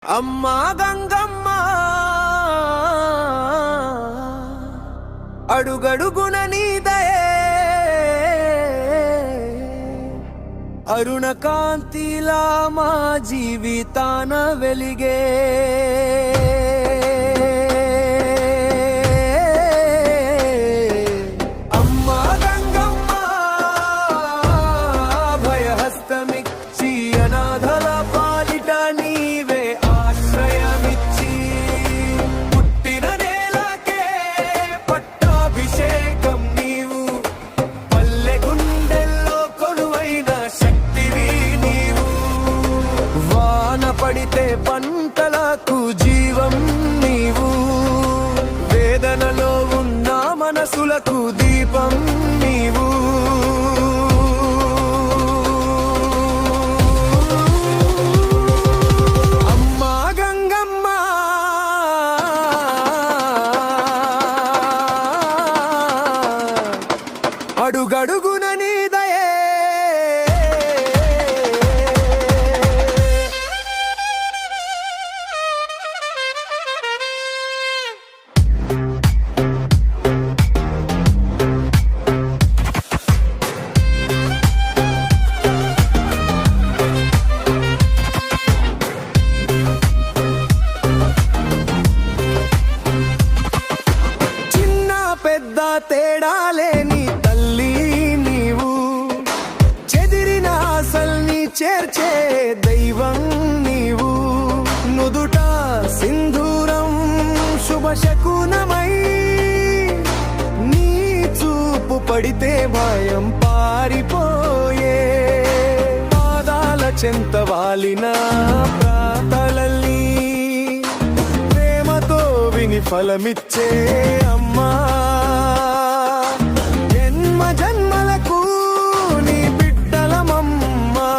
అమ్మా గంగమ్మ అడుగడుగున నీ దయే అరుణ కాంతిలా మా జీవితాన వెలిగే అమ్మా గంగమ్మ భయహస్తమిచ్చి అనాథల పాలిట నీవే ఆశ్రయమిచ్చి పుట్టిన నేలకే పట్టాభిషేకం నీవు పల్లె గుండెల్లో కొలువైన శక్తివి నీవు వాన పడితే పంటలకు జీవం నీవు వేదనలో ఉన్న మనసులకు దీపం నీవు అమ్మా గంగమ్మ అడుగడుగున నీ దయే చిన్న పెద్ద తేడాలేని తల్లి నీవు చెదిరిన ఆశల్ని చేర్చే దైవం నీవు నుదుట సింధూరం శుభశకునమై నీ చూపు పడితే భయం పారిపోయే పాదాల చెంత వాలిన ప్రాతలల్లి ప్రేమతో విని ఫలమిచ్చే అమ్మా జన్మ జన్మలకు నీ బిడ్డలమమ్మా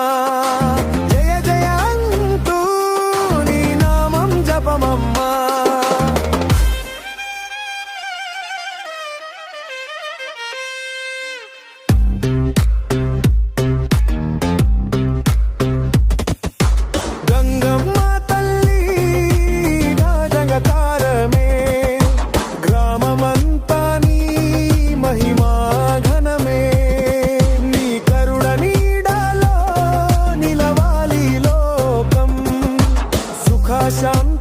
జయ జయ అంటూ నీ నామం జపమమ్మా గంగమ్మ తల్లి నా జగతారమే గ్రామమంతా నీ మహిమా ఘనమే నీ కరుణ నీడలో నిలవాలి లోకం సుఖ శాంతి